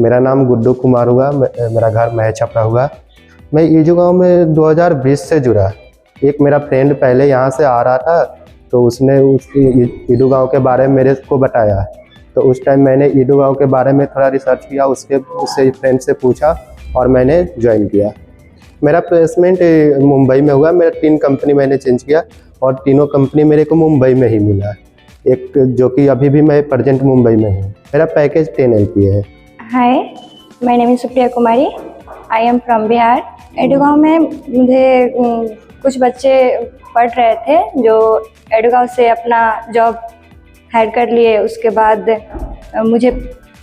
मेरा नाम गुड्डू कुमार हुआ, मेरा घर मह छपरा हुआ। मैं ईडू गाँव में 2020 से जुड़ा। एक मेरा फ्रेंड पहले यहाँ से आ रहा था, तो उसने उस ईडू गाँव के बारे में मेरे को बताया। तो उस टाइम मैंने ईडू गाँव के बारे में थोड़ा रिसर्च किया, उससे फ्रेंड से पूछा और मैंने ज्वाइन किया। मेरा प्लेसमेंट मुंबई में हुआ। मेरा 3 कंपनी मैंने चेंज किया और तीनों कंपनी मेरे को मुंबई में ही मिला। एक जो कि अभी भी मैं प्रेजेंट मुंबई में हूँ। मेरा पैकेज 10 LPA है। Hi, my name is Supriya Kumari. I am from Bihar. ईडू गाँव में मुझे कुछ बच्चे पढ़ रहे थे जो ईडू गाँव से अपना जॉब हायर कर लिए। उसके बाद मुझे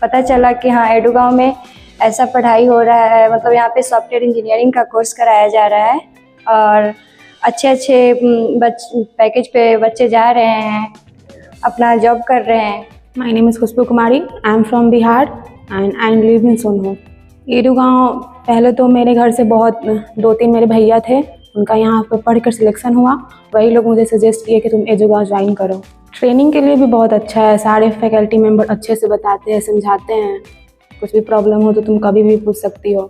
पता चला कि हाँ, ईडू गाँव में ऐसा पढ़ाई हो रहा है, मतलब यहाँ पे सॉफ्टवेयर इंजीनियरिंग का कोर्स कराया जा रहा है और अच्छे पैकेज पे बच्चे जा रहे हैं, अपना जॉब कर रहे हैं। My name is Khushboo Kumari. I am from Bihar and I live in Sonu. ईडू गाँव पहले तो मेरे घर से बहुत 2-3 मेरे भैया थे, उनका यहाँ पर पढ़कर सिलेक्शन हुआ। वही लोग मुझे सजेस्ट किए कि तुम ईडू गाँव ज्वाइन करो। ट्रेनिंग के लिए भी बहुत अच्छा है, सारे फैकल्टी मेंबर अच्छे से बताते हैं, समझाते हैं। कुछ भी प्रॉब्लम हो तो तुम कभी भी पूछ सकती हो।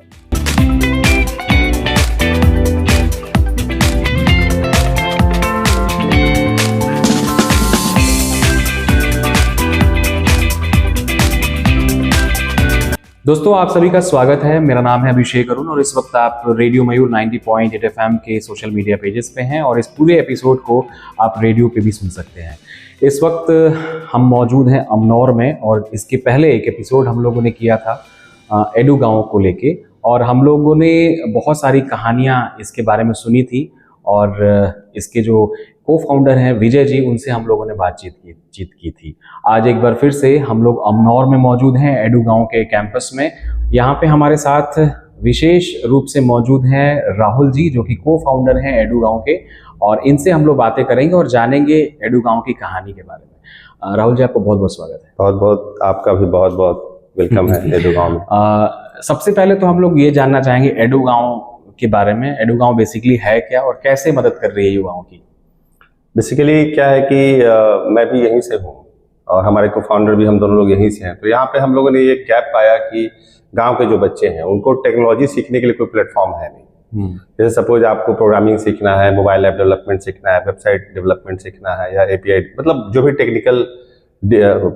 दोस्तों, आप सभी का स्वागत है। मेरा नाम है अभिषेक अरुण और इस वक्त आप रेडियो मयूर 90.8 FM के सोशल मीडिया पेजेस पे हैं और इस पूरे एपिसोड को आप रेडियो पे भी सुन सकते हैं। इस वक्त हम मौजूद हैं अमनौर में और इसके पहले एक एपिसोड हम लोगों ने किया था ईडू गाँव को लेके और हम लोगों ने बहुत सारी कहानियाँ इसके बारे में सुनी थी और इसके जो को-फाउंडर हैं विजय जी, उनसे हम लोगों ने बातचीत की थी। आज एक बार फिर से हम लोग अमनौर में मौजूद हैं, ईडू गाँव के कैंपस में। यहाँ पे हमारे साथ विशेष रूप से मौजूद हैं राहुल जी, जो कि को-फाउंडर हैं ईडू गाँव के, और इनसे हम लोग बातें करेंगे और जानेंगे ईडू गाँव की कहानी के बारे में। राहुल जी, आपको बहुत बहुत स्वागत है। बहुत बहुत आपका भी बहुत बहुत वेलकम है ईडू गाँव में। सबसे पहले तो हम लोग ये जानना चाहेंगे ईडू गाँव के बारे में। ईडू गाँव बेसिकली है क्या और कैसे मदद कर रही है युवाओं की? बेसिकली क्या है कि मैं भी यहीं से हूँ और हमारे को फाउंडर भी हम दोनों लोग यहीं से हैं। तो यहाँ पे हम लोगों ने ये गैप पाया कि गांव के जो बच्चे हैं उनको टेक्नोलॉजी सीखने के लिए कोई प्लेटफॉर्म है नहीं। जैसे सपोज आपको प्रोग्रामिंग सीखना है, मोबाइल ऐप डेवलपमेंट सीखना है, वेबसाइट डेवलपमेंट सीखना है या API, मतलब जो भी टेक्निकल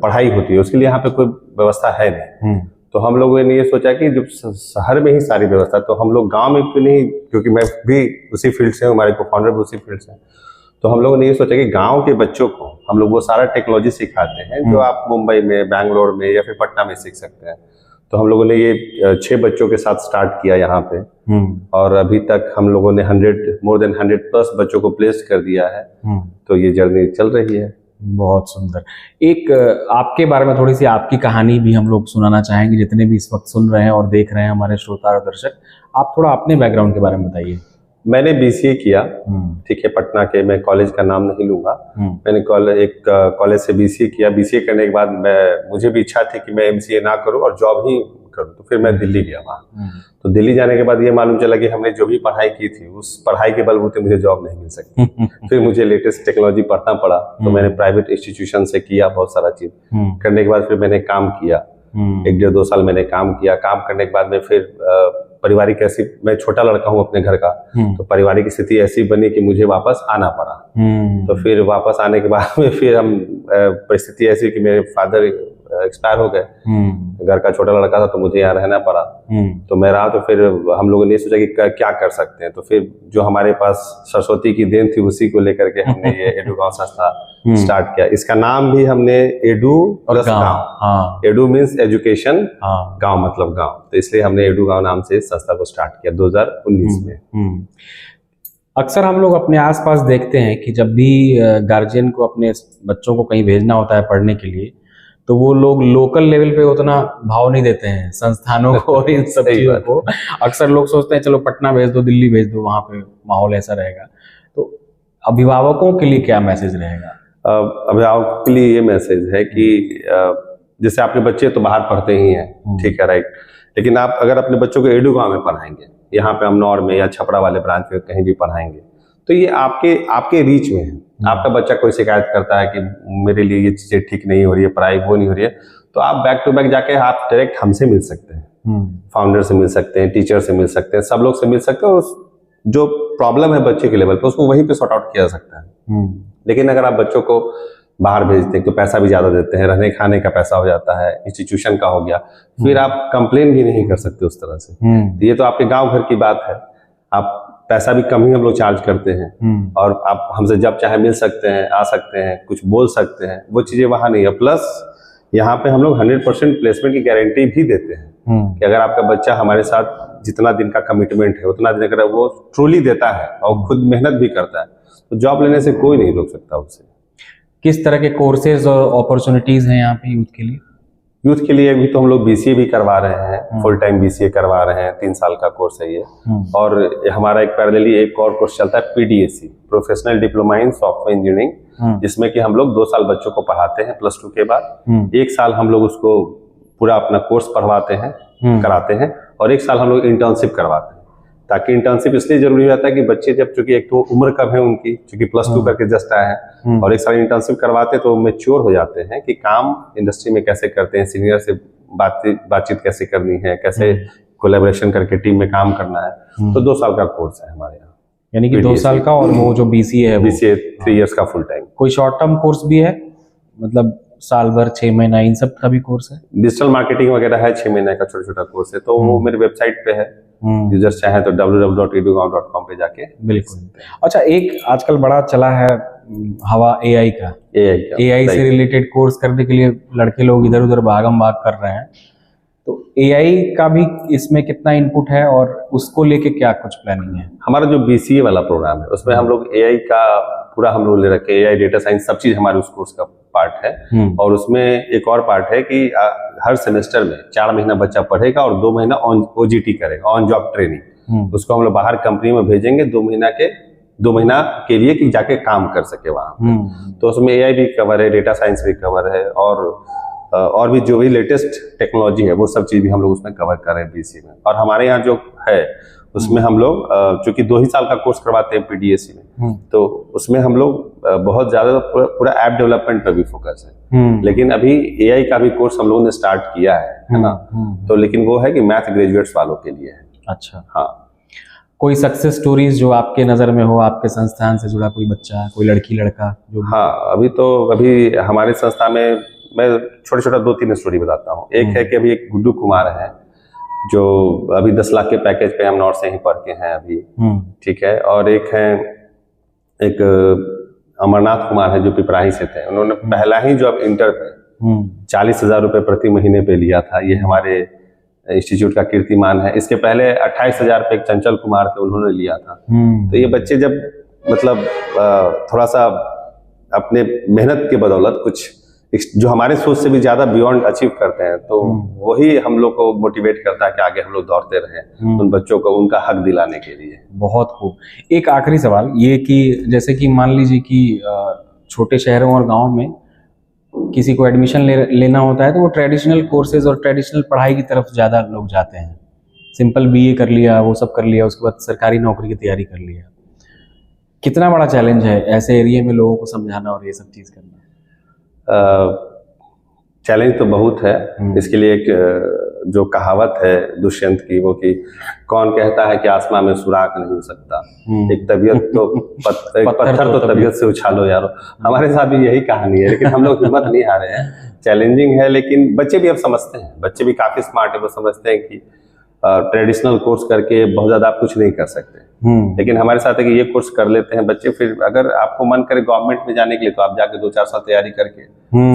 पढ़ाई होती है उसके लिए यहाँ पे कोई व्यवस्था है नहीं। तो हम लोगों ने ये सोचा कि जब शहर में ही सारी व्यवस्था, तो हम लोग गाँव में क्यों नहीं, क्योंकि मैं भी उसी फील्ड से हूँ, हमारे को फाउंडर भी उसी फील्ड से। तो हम लोगों ने ये सोचा कि गांव के बच्चों को हम लोग वो सारा टेक्नोलॉजी सिखाते हैं जो आप मुंबई में, बैंगलोर में या फिर पटना में सीख सकते हैं। तो हम लोगों ने ये 6 बच्चों के साथ स्टार्ट किया यहाँ पे और अभी तक हम लोगों ने मोर देन 100+ बच्चों को प्लेस कर दिया है। तो ये जर्नी चल रही है। बहुत सुंदर। एक आपके बारे में थोड़ी सी आपकी कहानी भी हम लोग सुनाना चाहेंगे, जितने भी इस वक्त सुन रहे हैं और देख रहे हैं हमारे श्रोता और दर्शक। आप थोड़ा अपने बैकग्राउंड के बारे में बताइए। मैंने BCA किया, ठीक है, पटना के, मैं कॉलेज का नाम नहीं लूंगा। मैंने एक कॉलेज से BCA किया। BCA करने के बाद मुझे भी इच्छा थी कि मैं MCA ना करूं और जॉब ही करूं, तो फिर मैं दिल्ली गया वहाँ। तो दिल्ली जाने के बाद ये मालूम चला कि हमने जो भी पढ़ाई की थी उस पढ़ाई के बलबूते मुझे जॉब नहीं मिल सकती। फिर मुझे लेटेस्ट टेक्नोलॉजी पढ़ना पड़ा। तो मैंने प्राइवेट इंस्टीट्यूशन से किया बहुत सारा चीज। करने के बाद फिर मैंने काम किया, 1-1.5-2 साल मैंने काम किया। काम करने के बाद में फिर पारिवारिक ऐसी, मैं छोटा लड़का हूँ अपने घर का, तो पारिवारिक स्थिति ऐसी बनी कि मुझे वापस आना पड़ा। तो फिर वापस आने के बाद में फिर परिस्थिति ऐसी कि मेरे फादर एक्सपायर हो गए। घर का छोटा लड़का था तो मुझे यहाँ रहना पड़ा। तो मैं रहा। तो फिर हम लोगों ने सोचा कि क्या कर सकते हैं। तो फिर जो हमारे पास सरस्वती की देन थी उसी को लेकर के हमने ये ईडू गाँव संस्था स्टार्ट किया। इसका नाम भी हमने ईडू प्लस गाँव, ईडू मीन्स एजुकेशन, गाँव मतलब गाँव, तो इसलिए हमने ईडू गाँव नाम से संस्था को स्टार्ट किया 2019 में। अक्सर हम लोग अपने आसपास देखते हैं कि जब भी गार्जियन को अपने बच्चों को कहीं भेजना होता है पढ़ने के लिए, तो वो लोग लोकल लेवल पे उतना भाव नहीं देते हैं संस्थानों को और इन सब चीजों को। अक्सर लोग सोचते हैं चलो पटना भेज दो, दिल्ली भेज दो, वहाँ पे माहौल ऐसा रहेगा। तो अभिभावकों के लिए क्या मैसेज रहेगा? अभिभावकों के लिए ये मैसेज है कि जैसे आपके बच्चे तो बाहर पढ़ते ही हैं, ठीक है, राइट, लेकिन आप अगर अपने बच्चों को ईडू गाँव में पढ़ाएंगे, यहाँ पे अमनौर में या छपरा वाले ब्रांच में कहीं भी पढ़ाएंगे, तो ये आपके रीच में है। आपका बच्चा कोई शिकायत करता है कि मेरे लिए ये चीजें ठीक नहीं हो रही है, पढ़ाई वो नहीं हो रही है, तो आप बैक टू बैक जाके आप डायरेक्ट हमसे मिल सकते हैं, फाउंडर से मिल सकते हैं, टीचर से मिल सकते हैं, सब लोग से मिल सकते हैं। और जो प्रॉब्लम है बच्चे के लेवल पे उसको वहीं पे सॉर्ट आउट किया जा सकता है। लेकिन अगर आप बच्चों को बाहर भेजते हैं तो पैसा भी ज्यादा देते हैं, रहने खाने का पैसा हो जाता है, इंस्टीट्यूशन का हो गया, फिर आप कंप्लेन भी नहीं कर सकते उस तरह से। तो ये तो आपके गांव घर की बात है, आप पैसा भी कम ही हम लोग चार्ज करते हैं और आप हमसे जब चाहे मिल सकते हैं, आ सकते हैं, कुछ बोल सकते हैं, वो चीजें वहां नहीं है। प्लस यहाँ पे हम लोग 100% प्लेसमेंट की गारंटी भी देते हैं कि अगर आपका बच्चा हमारे साथ जितना दिन का कमिटमेंट है उतना दिन अगर वो ट्रूली देता है और खुद मेहनत भी करता है तो जॉब लेने से कोई नहीं रोक सकता उससे। किस तरह के कोर्सेज और अपॉर्चुनिटीज हैं यहाँ पे यूथ के लिए? यूथ के लिए अभी तो हम लोग BCA भी करवा रहे हैं, फुल टाइम BCA करवा रहे हैं, 3 साल का कोर्स है ये। और हमारा एक पैरेलली एक और कोर्स चलता है PDAC, professional diploma in software engineering, जिसमें कि हम लोग 2 साल बच्चों को पढ़ाते हैं +2 के बाद, 1 साल हम लोग उसको पूरा अपना कोर्स पढ़वाते हैं, कराते हैं, और 1 साल हम लोग इंटर्नशिप करवाते हैं। ताकि इंटर्नशिप इसलिए जरूरी रहता है कि बच्चे जब चूंकि एक तो उम्र कम है उनकी, चूंकि +2 करके जस्ट आए हैं, और 1 साल इंटर्नशिप करवाते तो मैच्योर हो जाते हैं कि काम इंडस्ट्री में कैसे करते हैं, सीनियर से बातचीत कैसे करनी है, कैसे कोलैबोरेशन करके टीम में काम करना है। तो 2 साल का कोर्स है हमारे यहाँ, यानी कि 2 साल का। और वो जो BCA है, BCA 3 इयर्स का फुल टाइम। कोई शॉर्ट टर्म कोर्स भी है, मतलब साल भर, 6 महीना, इन सब का भी कोर्स है? डिजिटल मार्केटिंग वगैरह है, 6 महीने का छोटा छोटा कोर्स है, तो वो मेरे वेबसाइट पे है, यूजर्स चाहे तो www.edugaon.com पे जाके। बिल्कुल। अच्छा, एक आजकल बड़ा चला है हवा AI का। AI से रिलेटेड कोर्स करने के लिए लड़के लोग इधर उधर भागम भाग कर रहे हैं, तो AI का भी इसमें कितना इनपुट है और उसको लेके क्या कुछ प्लानिंग है? हमारा जो BCA वाला प्रोग्राम है उसमें हम लोग AI का पूरा हम लोग ले रखे, AI डेटा साइंस सब चीज हमारे उस कोर्स का पार्ट है। और उसमें एक और पार्ट है कि हर सेमेस्टर में 4 महीना बच्चा पढ़ेगा और 2 महीना OJT करेगा, ऑन जॉब ट्रेनिंग। उसको हम लोग बाहर कंपनी में भेजेंगे 2 महीना के लिए कि जाके काम कर सके वहां। तो उसमें AI भी कवर है, डेटा साइंस भी कवर है, और भी जो भी लेटेस्ट टेक्नोलॉजी है वो सब चीज भी हम लोग उसमें कवर कर रहे हैं BCA में। और हमारे यहाँ जो है उसमें हम लोग चूंकि 2 ही साल का कोर्स करवाते हैं PDAC में, तो उसमें हम लोग बहुत ज्यादा पूरा ऐप डेवलपमेंट पर भी फोकस है। लेकिन अभी AI का भी कोर्स हम लोगों ने स्टार्ट किया है ना, तो लेकिन वो है कि मैथ ग्रेजुएट्स वालों के लिए है। अच्छा, हाँ। कोई सक्सेस स्टोरीज जो आपके नजर में हो, आपके संस्थान से जुड़ा कोई बच्चा, कोई लड़की लड़का जो? हाँ, अभी हमारे संस्था में मैं छोटा 2-3 स्टोरी बताता हूँ। एक है कि अभी एक गुड्डू कुमार है जो अभी 10 लाख के पैकेज पे हम नॉर्थ से ही पढ़ के हैं अभी, ठीक है। और एक अमरनाथ कुमार है जो पिपराही से थे, उन्होंने पहला ही जॉब इंटर पे 40,000 रुपए प्रति महीने पे लिया था। ये हमारे इंस्टीट्यूट का कीर्तिमान है। इसके पहले 28,000 पे एक चंचल कुमार थे, उन्होंने लिया था। तो ये बच्चे जब मतलब थोड़ा सा अपने मेहनत के बदौलत कुछ जो हमारे सोच से भी ज्यादा बियॉन्ड अचीव करते हैं, तो वही हम लोग को मोटिवेट करता है कि आगे हम लोग दौड़ते रहें उन बच्चों को उनका हक दिलाने के लिए। बहुत खूब। एक आखिरी सवाल ये कि जैसे कि मान लीजिए कि छोटे शहरों और गाँव में किसी को एडमिशन लेना होता है तो वो ट्रेडिशनल कोर्सेज और ट्रेडिशनल पढ़ाई की तरफ ज़्यादा लोग जाते हैं। सिंपल BA कर लिया, वो सब कर लिया, उसके बाद सरकारी नौकरी की तैयारी कर लिया। कितना बड़ा चैलेंज है ऐसे एरिया में लोगों को समझाना और ये सब चीज़ करना? चैलेंज तो बहुत है। इसके लिए एक जो कहावत है दुष्यंत की, वो कि कौन कहता है कि आसमां में सुराख नहीं हो सकता, एक तबीयत तो पत्थर तो तबीयत से उछालो यारो। हमारे साथ भी यही कहानी है, लेकिन हम लोग हिम्मत नहीं हारे हैं। चैलेंजिंग है, लेकिन बच्चे भी अब समझते हैं, बच्चे भी काफी स्मार्ट है। वो समझते हैं कि ट्रेडिशनल कोर्स करके बहुत ज्यादा आप कुछ नहीं कर सकते, लेकिन हमारे साथ है कि ये कोर्स कर लेते हैं बच्चे। फिर अगर आपको मन करे गवर्नमेंट में जाने के लिए तो आप जाके 2-4 साल तैयारी करके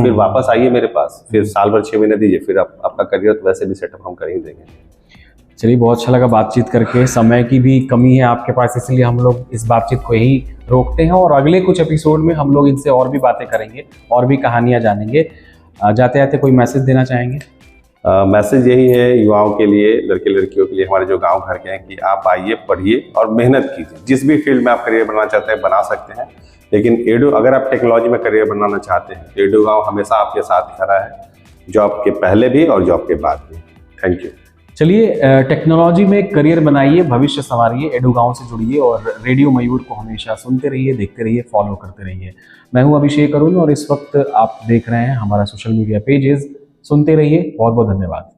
फिर वापस आइए मेरे पास, फिर साल भर 6 महीने दीजिए, फिर आपका करियर तो वैसे भी सेटअप हम कर ही देंगे। चलिए, बहुत अच्छा लगा बातचीत करके। समय की भी कमी है आपके पास, इसलिए हम लोग इस बातचीत को यही रोकते हैं और अगले कुछ एपिसोड में हम लोग इनसे और भी बातें करेंगे और भी कहानियाँ जानेंगे। जाते जाते कोई मैसेज देना चाहेंगे? मैसेज यही है युवाओं के लिए, लड़के लड़कियों के लिए, हमारे जो गांव घर के हैं, कि आप आइए, पढ़िए और मेहनत कीजिए। जिस भी फील्ड में आप करियर बनाना चाहते हैं बना सकते हैं, लेकिन अगर आप टेक्नोलॉजी में करियर बनाना चाहते हैं तो एडुगांव हमेशा आपके साथ खड़ा है, जॉब के पहले भी और जॉब के बाद भी। Thank you. चलिए, टेक्नोलॉजी में करियर बनाइए, भविष्य संवारिए, एडुगांव से जुड़िए और रेडियो मयूर को हमेशा सुनते रहिए, देखते रहिए, फॉलो करते रहिए। मैं हूं अभिषेक अरुण और इस वक्त आप देख रहे हैं हमारा सोशल मीडिया पेजेस। सुनते रहिए। बहुत बहुत धन्यवाद।